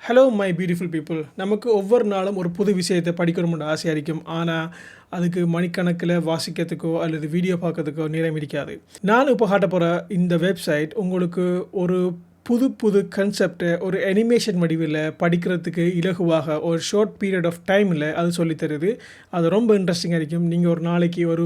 Hello my beautiful people. நமக்கு ஒவ்வொரு நாளும் ஒரு புது விஷயத்தை படிக்கணும்னு ஆசையாக இருக்கும். ஆனால் அதுக்கு மணிக்கணக்கில் வாசிக்கிறதுக்கோ அல்லது வீடியோ பார்க்கறதுக்கோ நேரம் இருக்காது. நான் இப்போ காட்ட போகிற இந்த வெப்சைட் உங்களுக்கு ஒரு புது புது கன்செப்டை ஒரு அனிமேஷன் வடிவில் படிக்கிறதுக்கு இலகுவாக ஒரு ஷார்ட் பீரியட் ஆஃப் டைமில் அது சொல்லித்தருது. அது ரொம்ப இன்ட்ரெஸ்டிங்காக இருக்கும். நீங்கள் ஒரு நாளைக்கு ஒரு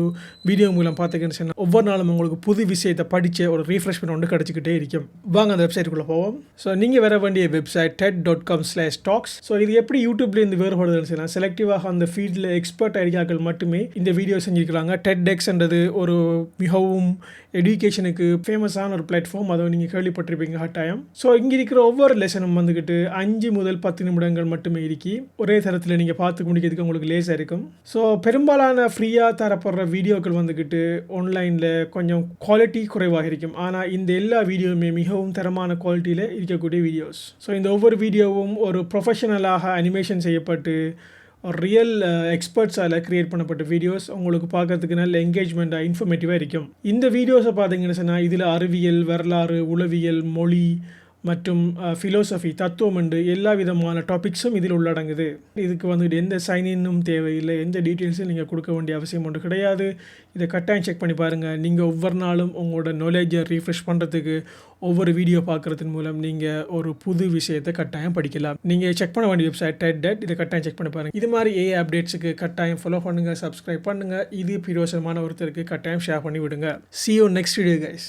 வீடியோ மூலம் பார்த்தீங்கன்னு சொன்னால் ஒவ்வொரு நாளும் உங்களுக்கு புது விஷயத்தை படித்த ஒரு ரீஃப்ரெஷ்மெண்ட் ஒன்று கிடச்சிக்கிட்டே இருக்கும். வாங்க அந்த வெப்சைட்டுக்குள்ளே போவோம். ஸோ நீங்கள் வர வேண்டிய வெப்சைட் TED.com/talks. ஸோ இது எப்படி யூடியூப்லேருந்து வேறுபடுதுன்னு சொன்னால் செலக்டிவாக அந்த ஃபீல்டில் எக்ஸ்பர்ட் ஐடியாக்கள் மட்டுமே இந்த வீடியோ செஞ்சுருக்கிறாங்க. TEDx ஒரு மிகவும் எஜுகேஷனுக்கு ஃபேமஸான ஒரு பிளாட்ஃபார்ம். அதை நீங்கள் கேள்விப்பட்டிருப்பீங்க கட்டாயம். ஸோ இங்கே இருக்கிற ஒவ்வொரு லெசனும் வந்துக்கிட்டு 5 முதல் 10 நிமிடங்கள் மட்டுமே இருக்கி ஒரே தரத்தில் நீங்கள் பார்த்து முடிக்கிறதுக்கு உங்களுக்கு லேஸாக இருக்கும். ஸோ பெரும்பாலான ஃப்ரீயாக தரப்படுற வீடியோக்கள் வந்துக்கிட்டு ஆன்லைனில் கொஞ்சம் குவாலிட்டி குறைவாக இருக்கும். ஆனால் இந்த எல்லா வீடியோவுமே மிகவும் தரமான குவாலிட்டியில் இருக்கக்கூடிய வீடியோஸ். ஸோ இந்த ஒவ்வொரு வீடியோவும் ஒரு ப்ரொஃபஷனலாக அனிமேஷன் செய்யப்பட்டு ரியல் எக்ஸ்பர்ட்ஸால் க்ரியேட் பண்ணப்பட்ட வீடியோஸ் உங்களுக்கு பார்க்கறதுக்கு நல்ல என்கேஜ்மெண்ட்டாக இன்ஃபர்மேட்டிவாக இருக்கும். இந்த வீடியோஸை பார்த்தீங்கன்னு சொன்னால் இதில் அறிவியல், வரலாறு, உளவியல், மொழி மற்றும் ஃபிலோசஃபி, தத்துவம் என்று எல்லா விதமான டாபிக்ஸும் இதில் உள்ளடங்குது. இதுக்கு வந்துட்டு எந்த சைனினும் தேவையில்லை, எந்த டீட்டெயில்ஸும் நீங்கள் கொடுக்க வேண்டிய அவசியம் ஒன்று கிடையாது. இதை கட்டாயம் செக் பண்ணி பாருங்கள். நீங்கள் ஒவ்வொரு நாளும் உங்களோட நாலேஜை ரீஃப்ரெஷ் பண்ணுறதுக்கு ஒவ்வொரு வீடியோ பார்க்குறதன் மூலம் நீங்கள் ஒரு புது விஷயத்தை கட்டாயம் படிக்கலாம். நீங்கள் செக் பண்ண வேண்டிய வெப்சைட் TED. இதை கட்டாயம் செக் பண்ணி பாருங்கள். இது மாதிரி ஏஐ அப்டேட்ஸுக்கு கட்டாயம் ஃபாலோ பண்ணுங்கள், சப்ஸ்கிரைப் பண்ணுங்கள். இது பிரயோசனமான ஒருத்தருக்கு கட்டாயம் ஷேர் பண்ணி விடுங்க. See you next video guys.